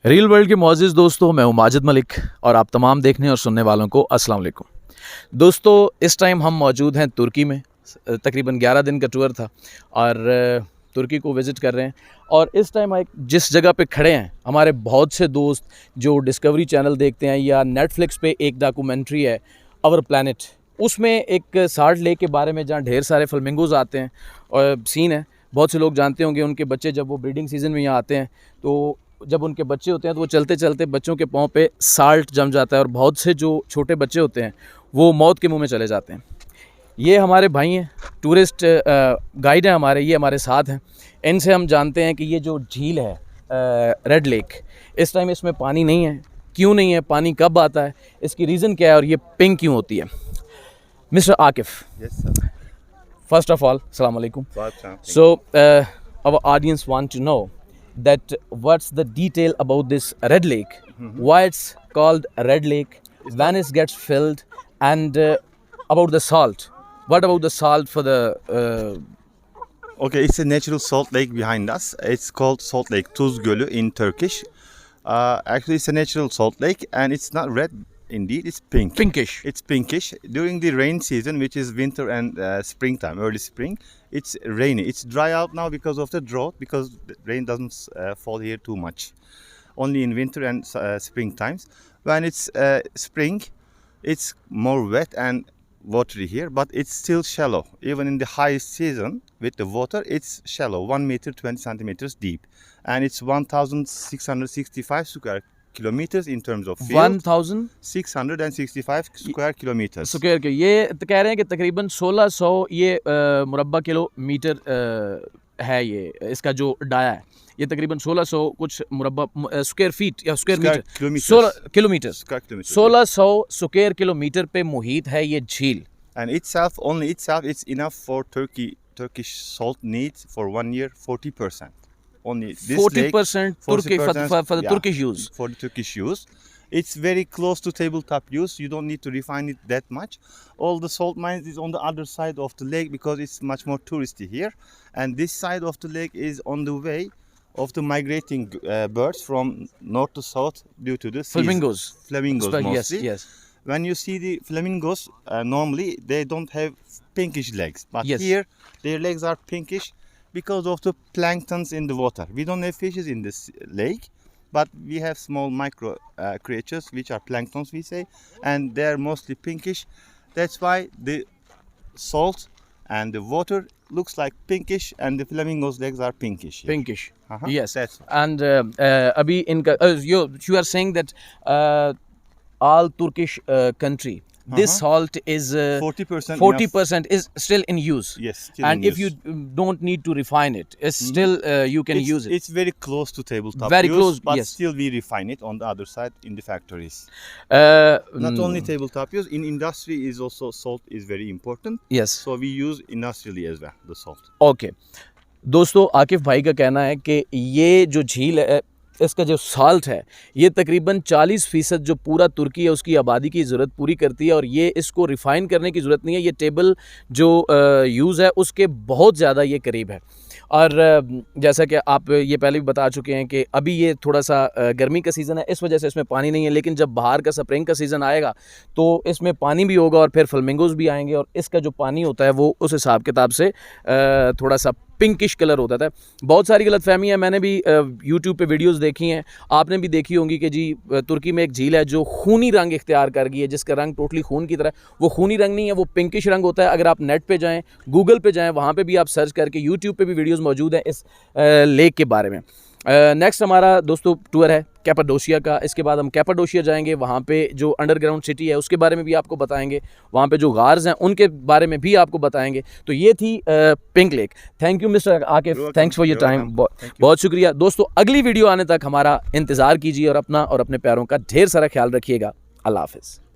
Real world के मौजूद दोस्तों, मैं हूं माजिद मलिक और आप तमाम देखने और सुनने वालों को अस्सलाम वालेकुम। दोस्तों, इस टाइम हम मौजूद हैं तुर्की में। तकरीबन 11 दिन का टूर था और तुर्की को विज़िट कर रहे हैं। और इस टाइम जिस जगह पे खड़े हैं, हमारे बहुत से दोस्त जो डिस्कवरी चैनल देखते हैं या नेटफ्लिक्स पे एक डॉक्यूमेंट्री है आवर प्लैनेट, उसमें एक साल्ट लेक के बारे में जहाँ ढेर सारे फ्लेमिंगोज़ आते हैं और सीन है। बहुत से लोग जानते होंगे, उनके बच्चे जब वो ब्रीडिंग सीज़न में यहाँ आते हैं तो जब उनके बच्चे होते हैं तो वो चलते चलते बच्चों के पाँव पे साल्ट जम जाता है और बहुत से जो छोटे बच्चे होते हैं वो मौत के मुंह में चले जाते हैं। ये हमारे भाई हैं, टूरिस्ट गाइड हैं हमारे, ये हमारे साथ हैं। इनसे हम जानते हैं कि ये जो झील है रेड लेक, इस टाइम इसमें पानी नहीं है, क्यों नहीं है, पानी कब आता है, इसकी रीज़न क्या है और ये पिंक क्यों होती है। Mister Akif, first of all अस्सलाम वालेकुम। So our audience want to know that what's the detail about this red lake, why it's called red lake, when it gets filled, and about the salt. What about the salt for the Okay, it's a natural salt lake behind us. It's called Salt Lake, Tuz Gölü in Turkish. Actually, it's a natural salt lake and it's not red. Indeed, it's pink. pinkish? It's pinkish. During the rain season, which is winter and springtime, early spring, it's rainy. It's dry out now because of the drought, because the rain doesn't fall here too much. Only in winter and spring times. When it's spring, it's more wet and watery here, but it's still shallow. Even in the high season with the water, it's shallow, 1 meter 20 centimeters deep. And it's 1,665 square kilometers in terms of field. 1,665 square kilometers. Square के ये तो कह रहे हैं कि तकरीबन 1600 ये मुरब्बा किलोमीटर है। ये इसका जो डाया है ये तकरीबन 1600 कुछ मुरब्बा स्क्वायर फीट या square metre, 16 kilometre, 1600 square kilometre पे मुहित है ये झील। And itself, only itself, it's enough for Turkish salt needs for 1 year, 40%. Only this 40% lake, 40% for the Turkish use. For the Turkish use. It's very close to tabletop use. You don't need to refine it that much. All the salt mines is on the other side of the lake because it's much more touristy here. And this side of the lake is on the way of the migrating birds from north to south due to the Flamingos. Flamingos mostly. Yes. When you see the flamingos, normally they don't have pinkish legs. But Yes. here, their legs are pinkish because of the planktons in the water. We don't have fishes in this lake, but we have small micro creatures which are planktons, we say, and they are mostly pinkish. That's why the salt and the water looks like pinkish and the flamingos legs are pinkish here. Pinkish. Yes, that's and अभी इनका you are saying that all Turkish country, this salt is 40% is still in use. Yes, still and in if use. you don't need to refine it, it's still you can use it. It's very close to tabletop Very use, close, but yes. still we refine it on the other side in the factories. Not only tabletop use, in industry is also salt is very important. Yes. So we use industrially as well the salt. Okay. दोस्तों, आकिफ भाई का कहना है कि ये जो झील है, इसका जो साल्ट है ये तकरीबन 40% जो पूरा तुर्की है उसकी आबादी की ज़रूरत पूरी करती है। और ये इसको रिफ़ाइन करने की ज़रूरत नहीं है, ये टेबल जो यूज़ है उसके बहुत ज़्यादा ये करीब है। और जैसा कि आप ये पहले भी बता चुके हैं कि अभी ये थोड़ा सा गर्मी का सीज़न है, इस वजह से इसमें पानी नहीं है, लेकिन जब बाहर का स्प्रिंग का सीज़न आएगा तो इसमें पानी भी होगा और फिर फ्लेमिंगोज़ भी आएंगे और इसका जो पानी होता है वो उस हिसाब किताब से थोड़ा सा पिंकिश कलर होता था। बहुत सारी गलतफहमी है, मैंने भी यूट्यूब पे वीडियोस देखी हैं, आपने भी देखी होंगी कि जी तुर्की में एक झील है जो खूनी रंग इख्तियार कर गई है, जिसका रंग टोटली खून की तरह। वो खूनी रंग नहीं है, वो पिंकिश रंग होता है। अगर आप नेट पे जाएं, गूगल पे जाएं, वहाँ पे भी आप सर्च करके, यूट्यूब पे भी वीडियोस मौजूद हैं इस लेक के बारे में। नेक्स्ट हमारा दोस्तों टूर है कैपाडोशिया का। इसके बाद हम कैपाडोशिया जाएंगे, वहाँ पे जो अंडरग्राउंड सिटी है उसके बारे में भी आपको बताएंगे, वहाँ पे जो गार्स हैं उनके बारे में भी आपको बताएंगे। तो ये थी pink lake. Thank you mister Akif, thanks for your time, बहुत शुक्रिया। दोस्तों, अगली वीडियो आने तक हमारा इंतज़ार कीजिए और अपना और अपने प्यारों का ढेर सारा ख्याल रखिएगा। अल्लाह हाफ़िज़।